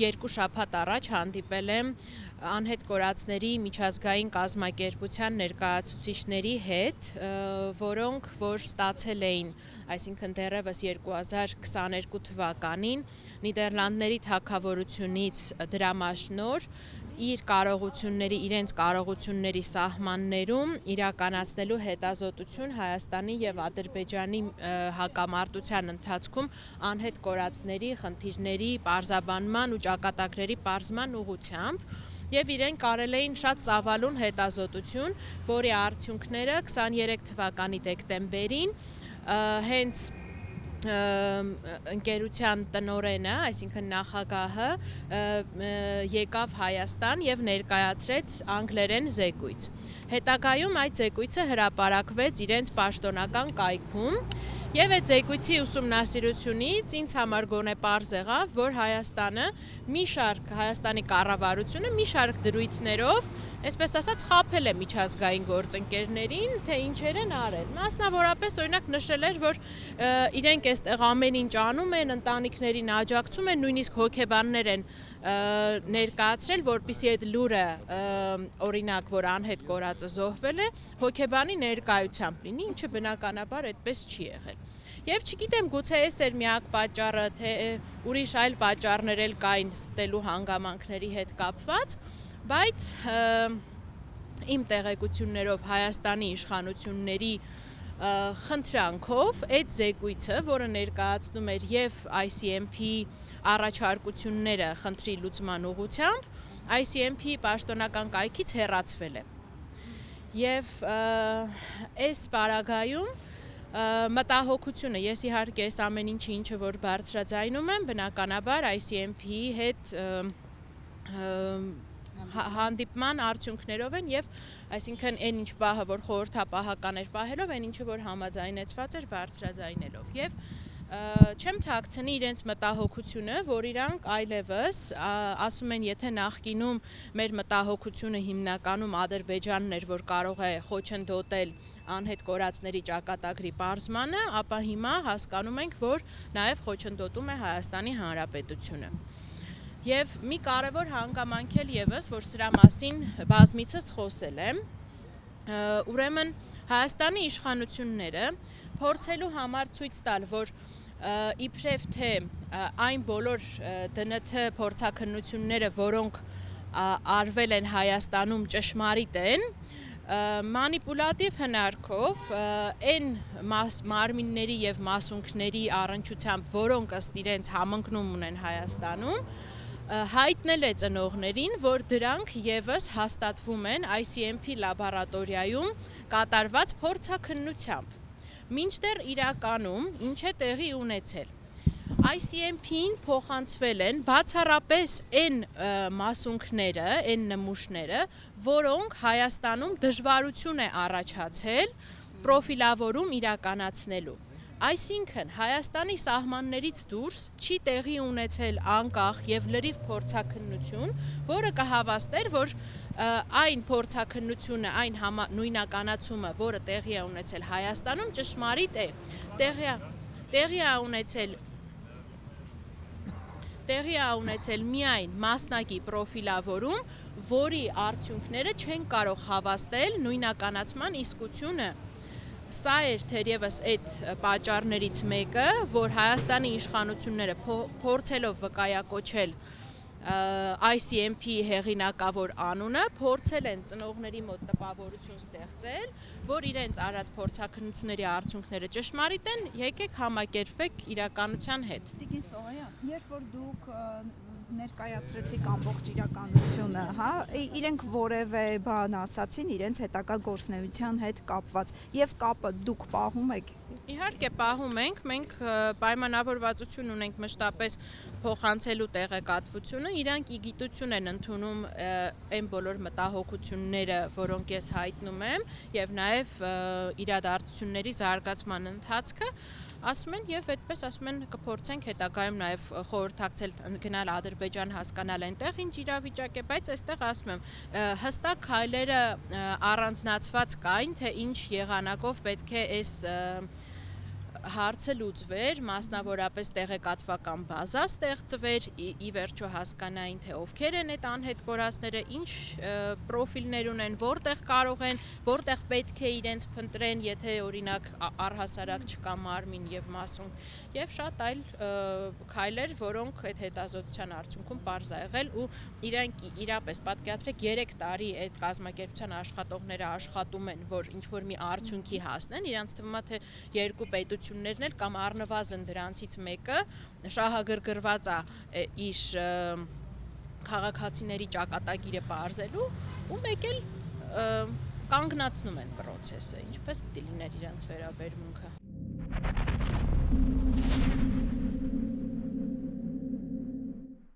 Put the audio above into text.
Երկու շաբաթ առաջ հանդիպել եմ անհետ կորածների միջազգային կազմակերպության ներկայացուցիչների հետ, որոնք որ ստացել էին, այսինքն դեռևս 2022 թվականին Նիդերլանդների թագավորությունից դրամաշնոր իրենց կարողությունների սահմաններում իրականացնելու հետազոտություն Հայաստանի և Ադրբեջանի հակամարտության ընթացքում անհետ կորածների խնդիրների պարզաբանման ու ճակատագրերի պարզման ուղղությամբ և իրենք կարել էին շատ ծավալուն հետազոտություն, որի արդյունքները 23 թվականի դեկտեմբերին հենց ընկերության տնօրենը, այսինքն նախագահը եկավ Հայաստան և ներկայացրեց անգլերեն զեկույց։ Հետագայում այդ զեկույցը հրապարակվեց իրենց պաշտոնական կայքում և այդ զեկույցի ուսումնասիրությունից ինձ համար գոնե պարզ եղավ, որ Հայաստանի կառավարությունը մի շարք դրույթներով, այսպես ասած, խաբել է միջազգային գործընկերներին, թե ինչեր են արել։ Մասնավորապես օրինակ նշել էր, որ իրենք այստեղ ամեն ինչ անում են, ընտանիքներին աջակցում են, նույնիսկ հոգեբաններ են ներկայացրել, որպեսզի այդ լուրը, օրինակ, որ անհետ կորածը զոհվել է, հոգեբանի ներկայությամբ լինի, ինչը բնականաբար այդպես չի եղել։ Եվ չգիտեմ, գուցե էս էր միակ պատճառը, թե ուրիշ այլ պատճառներ էլ կային ստելու հանգամանքների հետ կապված, բայց իմ տեղեկություններով Հայաստանի իշխանությունների խնդրանքով այդ զեկույցը, որը ներկայացնում էր և ICMP առաջարկությունները խնդրի լուծման ուղղությամբ, ICMP պաշտոնական կայքից հեռացվել է։ Եվ այս պարագայում մտահոգությունը, ես իհարկե այս ամեն ինչը որ բարձրաձայնում եմ, բնականաբար ICMP-ի հետ հանդիպման արդյունքներով են և այսինքն այն ինչ պահը, որ խորհրդապահական էր պահելով, այն ինչը որ համաձայնեցված էր բարձրաձայնելով և չեմ թաքցնի իրենց մտահոգությունը, որ իրանք այլևս ասում են, եթե նախկինում մեր մտահոգությունը հիմնականում Ադրբեջանն էր, որ կարող է խոչընդոտել անհետ կորածների ճակատագրի պարզմանը, ապա հիմա հասկանում ենք, որ նաև խոչընդոտում է Հայաստանի Հանրապետությունը։ Եվ մի կարևոր հանգամանք էլ ևս, որ սրա մասին բազմիցս խոսել եմ, ուրեմն Հայաստանի իշխանությունները փորձելու համար ցույց տալ, որ իբրև թե այն բոլոր ԴՆԹ փորձաքննությունները, որոնք արվել են Հայաստանում ճշմարիտ են, մանիպուլատիվ հնարքով այն մարմինների և մասունքների առնչությամբ, որոնք ըստ իրենց համընկնում ունեն Հայաստանում, հայտնել է ծնողներին, որ դրանք ևս հաստատվում են ICMP լաբորատորիայում կատարված փորձաքննությամբ։ Մինչդեռ իրականում ինչ է տեղի ունեցել։ ICMP-ին փոխանցվել են բացառապես այն մասունքները, այն նմուշները, որոնք Հայաստանում դժվարություն է առաջացել պրոֆիլավորում իրականացնելու։ Այսինքն Հայաստանի սահմաններից դուրս չի տեղի ունեցել անկախ և լրիվ փորձաքննություն, որը կհավաստեր, որ այն փորձաքննությունը, այն նույնականացումը, որը տեղի է ունեցել Հայաստանում, ճշմարիտ է, տեղի է ունեցել միայն մասնակի պրոֆիլավորում, որի արդյունքները չեն կարող հավաստել նույնականացման իսկությունը։ Սա էր թերևս այդ պատճառներից մեկը, որ Հայաստանի իշխանությունները փորձելով վկայակոչել ICMP-ի հեղինակավոր անունը, փորձել են ծնողների մոտ տպավորություն ստեղծել, որ իրենց արած փորձաքննությունների արդյունքները ճշմարիտ են, եկեք համակերպվեք իրականության հետ։ Տիկին Սողոյան, երբ որ դուք ներկայացրեցիք ամբողջ իրականությունը, իրենք որևէ բան ասացին իրենց հետագա գործունեության հետ կապված և կապը դուք պահում եք։ Իհարկե պահում ենք, մենք պայմանավորվածություն ունենք մշտապես փոխանցելու տեղեկատվությունը, իրանք ի գիտություն են ընդունում այն բոլոր մտահոգությունները, որոնք ես հայտնում եմ, և նաև իրադարձությունների զարգացման ընթացքը, ասում են և այդպես ասում են կփորձենք հետագայում նաև խորհրդակցել գնալ Ադրբեջան հասկանալ այնտեղ ինչ իրավիճակ է, բայց այստեղ ասում եմ հստակ քայլերը առանձնացված կային, թե ինչ եղանակով պետք է այս հարցը լուծվեր, մասնավորապես տեղեկատվական բազա ստեղծվեր, ի վերջո հասկանային, թե ովքեր են այդ անհետ կորածները, ինչ պրոֆիլներ ունեն, որտեղ կարող են, որտեղ պետք է իրենց փնտրեն, եթե օրինակ առհասարակ չկա մարմին եւ մասունք, եւ շատ այլ քայլեր, որոնք այդ հետազոտության արդյունքում պարզ ա եղել ու իրանք իրապես պատկերացրեք 3 տարի այդ կազմակերպության աշխատողները աշխատում են, որ ինչ որ մի արդյունքի հասնեն, իրանց թվում է թե երկու պետություններն էլ կամ առնվազն դրանցից մեկը շահագրգռված է իր քաղաքացիների ճակատագիրը պարզելու ու մեկ էլ կանգնացնում են process-ը, ինչպես պիտի լիներ իրանց վերաբերմունքը։